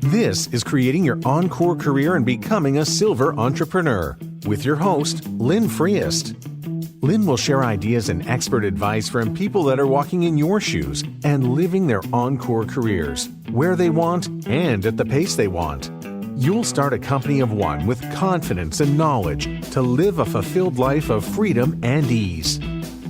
This is Creating Your Encore Career and Becoming a Silver Entrepreneur with your host, Lynn Freest. Lynn will share ideas and expert advice from people that are walking in your shoes and living their encore careers, where they want and at the pace they want. You'll start a company of one with confidence and knowledge to live a fulfilled life of freedom and ease.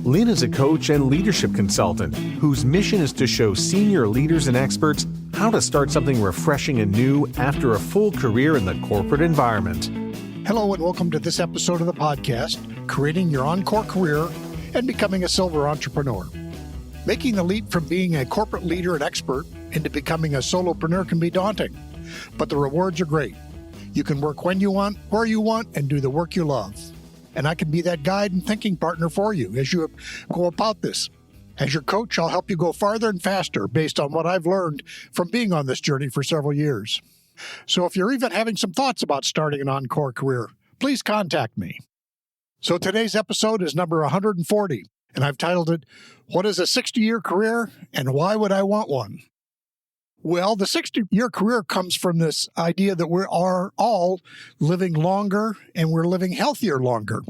Lynn is a coach and leadership consultant whose mission is to show senior leaders and experts how to start something refreshing and new after a full career in the corporate environment. Hello and welcome to this episode of the podcast, Creating Your Encore Career and Becoming a Silver Entrepreneur. Making the leap from being a corporate leader and expert into becoming a solopreneur can be daunting, but the rewards are great. You can work when you want, where you want, and do the work you love. And I can be that guide and thinking partner for you as you go about this. As your coach, I'll help you go farther and faster based on what I've learned from being on this journey for several years. So if you're even having some thoughts about starting an encore career, please contact me. So today's episode is number 140, and I've titled it, What is a 60-Year Career and Why Would I Want One? Well, the 60-year career comes from this idea that we are all living longer and we're living healthier longer.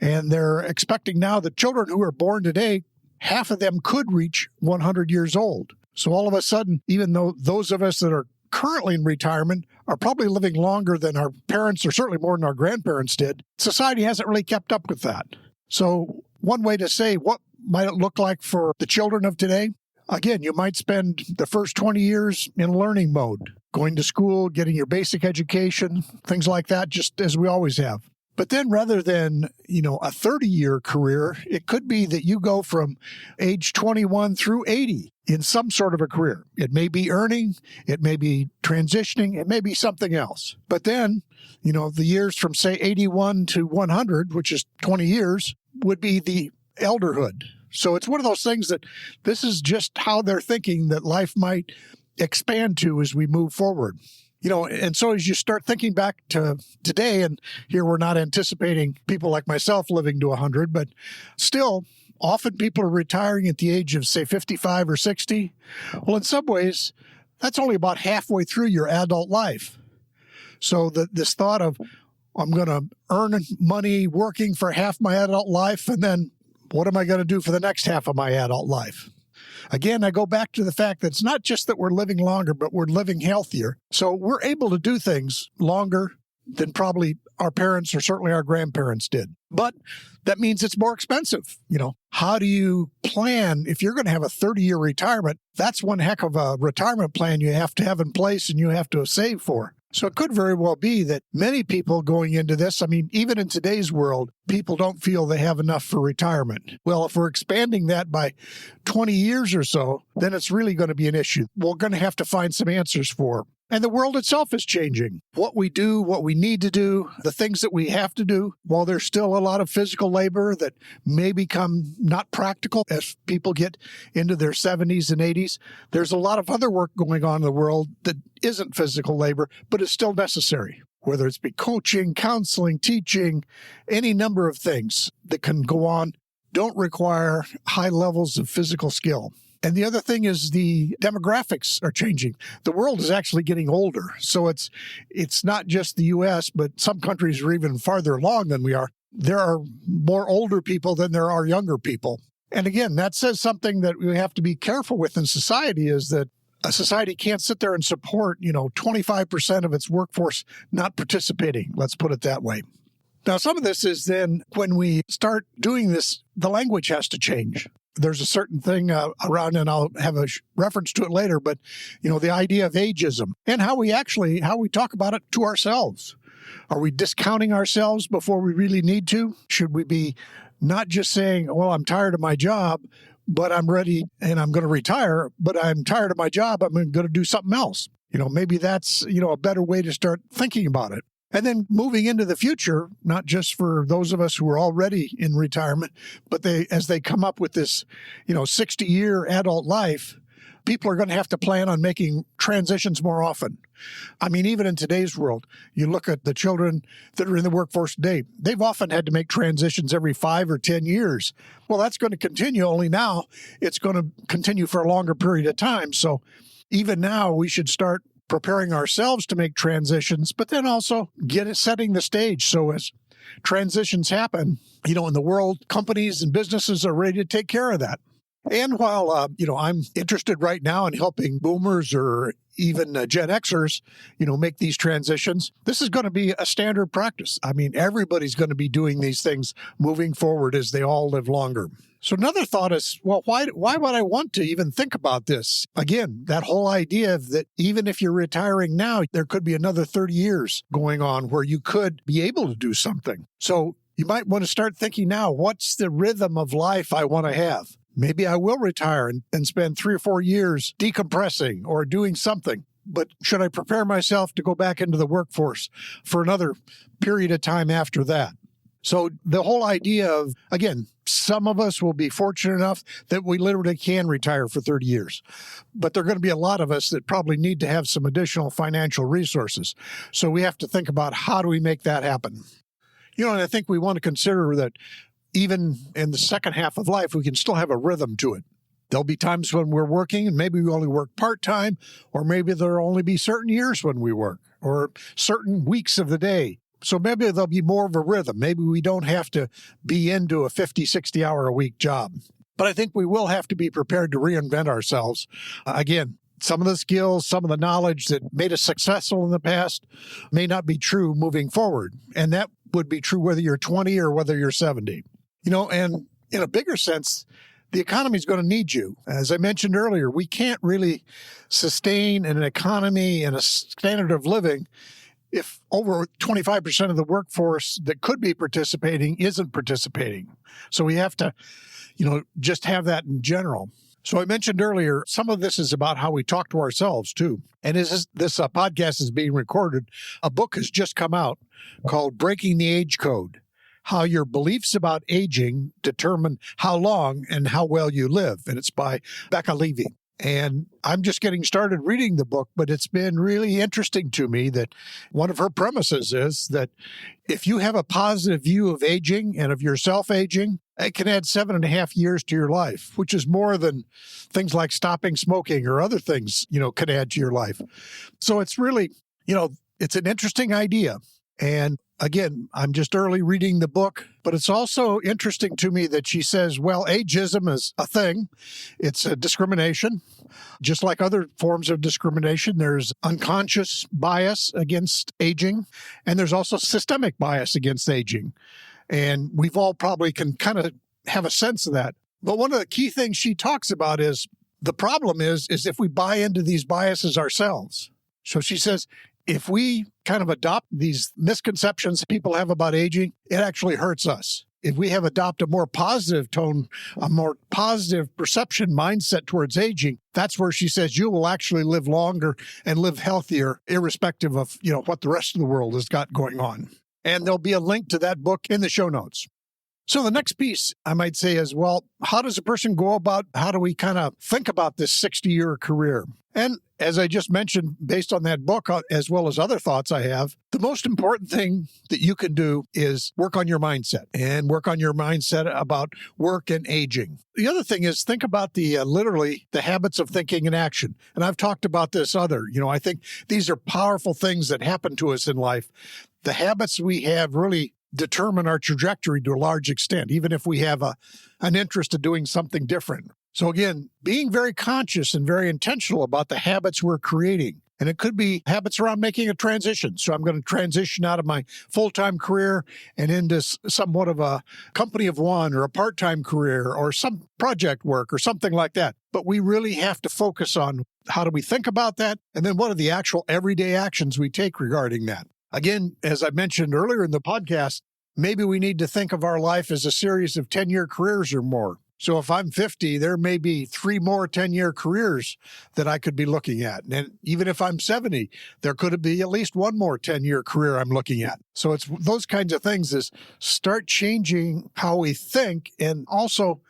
And they're expecting now that children who are born today, half of them could reach 100 years old. So all of a sudden, even though those of us that are currently in retirement are probably living longer than our parents or certainly more than our grandparents did, society hasn't really kept up with that. So one way to say what might it look like for the children of today? Again, you might spend the first 20 years in learning mode, going to school, getting your basic education, things like that, just as we always have. But then rather than, a 30-year career, it could be that you go from age 21 through 80 in some sort of a career. It may be earning, it may be transitioning, it may be something else. But then, the years from, say, 81 to 100, which is 20 years, would be the elderhood. So it's one of those things that this is just how they're thinking that life might expand to as we move forward. And so as you start thinking back to today, and here we're not anticipating people like myself living to 100, but still, often people are retiring at the age of, say, 55 or 60. Well, in some ways, that's only about halfway through your adult life. So this thought of, I'm going to earn money working for half my adult life, and then what am I going to do for the next half of my adult life? Again, I go back to the fact that it's not just that we're living longer, but we're living healthier. So we're able to do things longer than probably our parents or certainly our grandparents did. But that means it's more expensive. How do you plan if you're going to have a 30-year retirement? That's one heck of a retirement plan you have to have in place and you have to save for. So it could very well be that many people going into this, even in today's world, people don't feel they have enough for retirement. Well, if we're expanding that by 20 years or so, then it's really going to be an issue we're going to have to find some answers for. And the world itself is changing. What we do, what we need to do, the things that we have to do, while there's still a lot of physical labor that may become not practical as people get into their 70s and 80s, there's a lot of other work going on in the world that isn't physical labor, but is still necessary. Whether it's be coaching, counseling, teaching, any number of things that can go on don't require high levels of physical skill. And the other thing is the demographics are changing. The world is actually getting older. So it's not just the U.S., but some countries are even farther along than we are. There are more older people than there are younger people. And again, that says something that we have to be careful with in society is that a society can't sit there and support, 25% of its workforce not participating. Let's put it that way. Now, some of this is then when we start doing this, the language has to change. There's a certain thing around, and I'll have a reference to it later, but, the idea of ageism and how we talk about it to ourselves. Are we discounting ourselves before we really need to? Should we be not just saying, well, I'm tired of my job, but I'm ready and I'm going to retire, but I'm tired of my job, I'm going to do something else. Maybe that's, a better way to start thinking about it. And then moving into the future, not just for those of us who are already in retirement, but as they come up with this, 60-year adult life, people are going to have to plan on making transitions more often. Even in today's world, you look at the children that are in the workforce today, they've often had to make transitions every 5 or 10 years. Well, that's going to continue, only now it's going to continue for a longer period of time. So even now, we should start preparing ourselves to make transitions, but then also setting the stage so as transitions happen, in the world, companies and businesses are ready to take care of that. And while, I'm interested right now in helping boomers or even Gen Xers, make these transitions, this is going to be a standard practice. I mean, everybody's going to be doing these things moving forward as they all live longer. So another thought is, well, why would I want to even think about this? Again, that whole idea that even if you're retiring now, there could be another 30 years going on where you could be able to do something. So you might want to start thinking now, what's the rhythm of life I want to have? Maybe I will retire and spend 3 or 4 years decompressing or doing something. But should I prepare myself to go back into the workforce for another period of time after that? So the whole idea of, again, some of us will be fortunate enough that we literally can retire for 30 years. But there are going to be a lot of us that probably need to have some additional financial resources. So we have to think about how do we make that happen? And I think we want to consider that even in the second half of life, we can still have a rhythm to it. There'll be times when we're working and maybe we only work part-time, or maybe there'll only be certain years when we work or certain weeks of the day. So maybe there'll be more of a rhythm. Maybe we don't have to be into a 50, 60-hour-a-week job. But I think we will have to be prepared to reinvent ourselves. Again, some of the skills, some of the knowledge that made us successful in the past may not be true moving forward. And that would be true whether you're 20 or whether you're 70. And in a bigger sense, the economy is going to need you. As I mentioned earlier, we can't really sustain an economy and a standard of living if over 25% of the workforce that could be participating isn't participating. So we have to, just have that in general. So I mentioned earlier, some of this is about how we talk to ourselves too. And as this podcast is being recorded, a book has just come out called Breaking the Age Code: How Your Beliefs About Aging Determine How Long and How Well You Live. And it's by Becca Levy. And I'm just getting started reading the book, but it's been really interesting to me that one of her premises is that if you have a positive view of aging and of yourself aging, it can add 7.5 years to your life, which is more than things like stopping smoking or other things, can add to your life. So it's really, it's an interesting idea. And again, I'm just early reading the book, but it's also interesting to me that she says, well, ageism is a thing. It's a discrimination. Just like other forms of discrimination, there's unconscious bias against aging, and there's also systemic bias against aging. And we've all probably can kind of have a sense of that. But one of the key things she talks about is the problem is if we buy into these biases ourselves. So she says, if we kind of adopt these misconceptions people have about aging, it actually hurts us. If we have adopted a more positive tone, a more positive perception mindset towards aging, that's where she says you will actually live longer and live healthier, irrespective of, what the rest of the world has got going on. And there'll be a link to that book in the show notes. So the next piece I might say is, well, how does a person go about, how do we kind of think about this 60-year career? And as I just mentioned, based on that book, as well as other thoughts I have, the most important thing that you can do is work on your mindset and work on your mindset about work and aging. The other thing is think about literally the habits of thinking and action. And I've talked about this I think these are powerful things that happen to us in life. The habits we have really determine our trajectory to a large extent, even if we have an interest in doing something different. So again, being very conscious and very intentional about the habits we're creating. And it could be habits around making a transition. So I'm going to transition out of my full-time career and into somewhat of a company of one or a part-time career or some project work or something like that. But we really have to focus on how do we think about that? And then what are the actual everyday actions we take regarding that? Again, as I mentioned earlier in the podcast, maybe we need to think of our life as a series of 10-year careers or more. So if I'm 50, there may be 3 more 10-year careers that I could be looking at. And even if I'm 70, there could be at least 1 more 10-year career I'm looking at. So it's those kinds of things is start changing how we think. And also,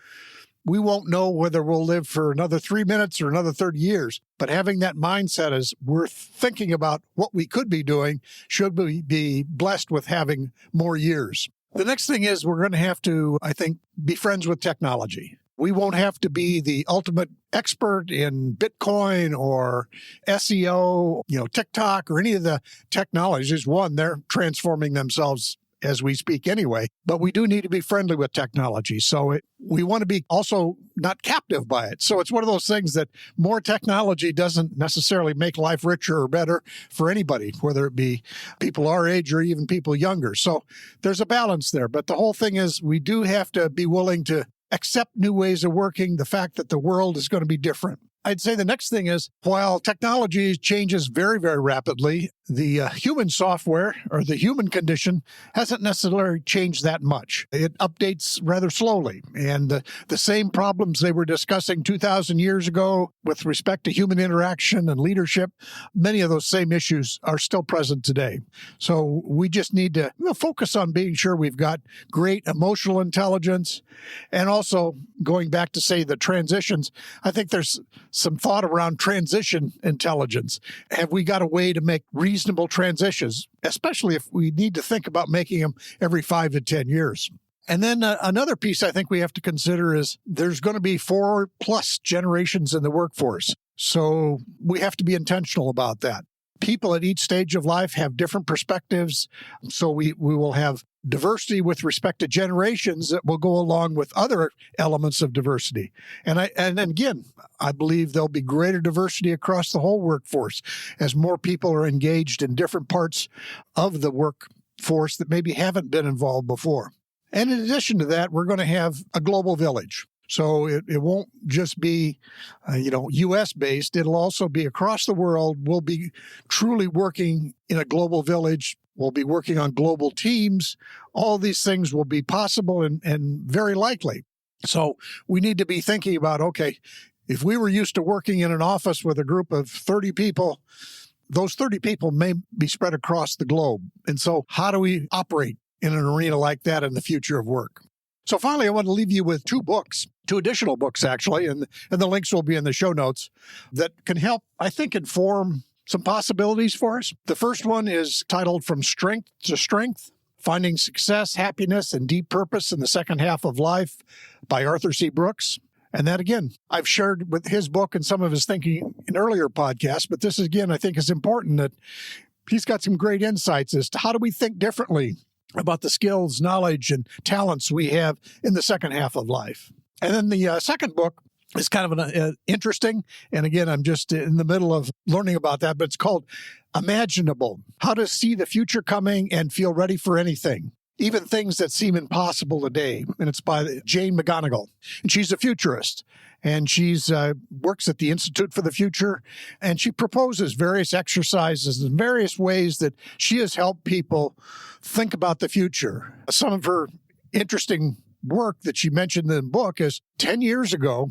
we won't know whether we'll live for another 3 minutes or another 30 years. But having that mindset is we're thinking about what we could be doing should we be blessed with having more years. The next thing is we're going to have to, I think, be friends with technology. We won't have to be the ultimate expert in Bitcoin or SEO, TikTok or any of the technologies. One, they're transforming themselves as we speak anyway, but we do need to be friendly with technology. So we want to be also not captive by it. So it's one of those things that more technology doesn't necessarily make life richer or better for anybody, whether it be people our age or even people younger. So there's a balance there. But the whole thing is we do have to be willing to accept new ways of working, the fact that the world is going to be different. I'd say the next thing is, while technology changes very, very rapidly, the human software or the human condition hasn't necessarily changed that much. It updates rather slowly. And the same problems they were discussing 2,000 years ago with respect to human interaction and leadership, many of those same issues are still present today. So we just need to focus on being sure we've got great emotional intelligence. And also going back to, say, the transitions, I think there's some thought around transition intelligence. Have we got a way to make reasonable transitions, especially if we need to think about making them every 5 to 10 years? And then another piece I think we have to consider is there's going to be 4+ generations in the workforce. So we have to be intentional about that. People at each stage of life have different perspectives. So we will have diversity with respect to generations that will go along with other elements of diversity. And again, I believe there'll be greater diversity across the whole workforce as more people are engaged in different parts of the workforce that maybe haven't been involved before. And in addition to that, we're going to have a global village. So it won't just be, U.S. based. It'll also be across the world. We'll be truly working in a global village. We'll be working on global teams. All these things will be possible and very likely. So we need to be thinking about, okay, if we were used to working in an office with a group of 30 people, those 30 people may be spread across the globe. And so how do we operate in an arena like that in the future of work? So finally, I want to leave you with 2 additional books, actually, and the links will be in the show notes that can help, I think, inform some possibilities for us. The first one is titled From Strength to Strength, Finding Success, Happiness, and Deep Purpose in the Second Half of Life by Arthur C. Brooks. And that, again, I've shared with his book and some of his thinking in earlier podcasts, but this, again, I think is important that he's got some great insights as to how do we think differently about the skills, knowledge, and talents we have in the second half of life. And then the second book is kind of an interesting, and again, I'm just in the middle of learning about that, but it's called Imaginable: How to See the Future Coming and Feel Ready for Anything, Even Things That Seem Impossible Today. And it's by Jane McGonigal. And she's a futurist. And she's works at the Institute for the Future. And she proposes various exercises and various ways that she has helped people think about the future. Some of her interesting work that she mentioned in the book is 10 years ago,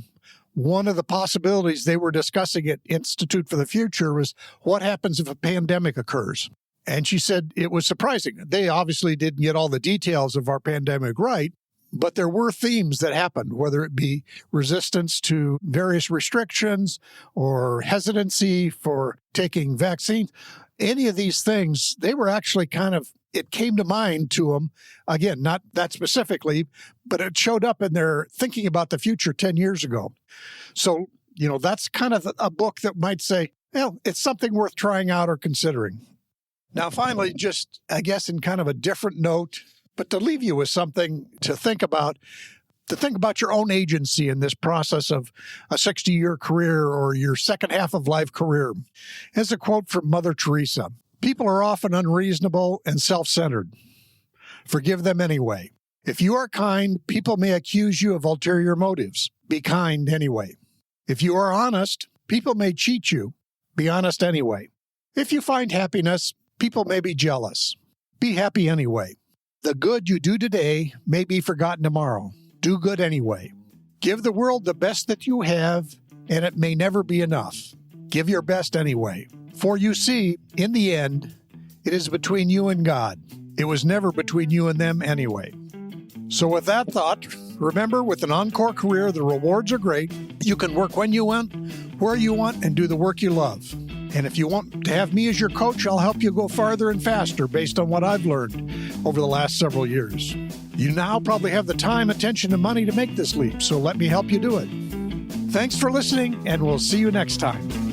one of the possibilities they were discussing at Institute for the Future was what happens if a pandemic occurs. And she said it was surprising. They obviously didn't get all the details of our pandemic right, but there were themes that happened, whether it be resistance to various restrictions or hesitancy for taking vaccines. Any of these things, they were actually it came to mind to them. Again, not that specifically, but it showed up in their thinking about the future 10 years ago. So, that's kind of a book that might say, it's something worth trying out or considering. Now, finally, just, I guess, in kind of a different note, but to leave you with something to think about your own agency in this process of a 60-year career or your second half of life career. Here's a quote from Mother Teresa. People are often unreasonable and self-centered. Forgive them anyway. If you are kind, people may accuse you of ulterior motives. Be kind anyway. If you are honest, people may cheat you. Be honest anyway. If you find happiness, people may be jealous. Be happy anyway. The good you do today may be forgotten tomorrow. Do good anyway. Give the world the best that you have, and it may never be enough. Give your best anyway. For you see, in the end, it is between you and God. It was never between you and them anyway. So with that thought, remember, with an Encore career, the rewards are great. You can work when you want, where you want, and do the work you love. And if you want to have me as your coach, I'll help you go farther and faster based on what I've learned over the last several years. You now probably have the time, attention, and money to make this leap, so let me help you do it. Thanks for listening, and we'll see you next time.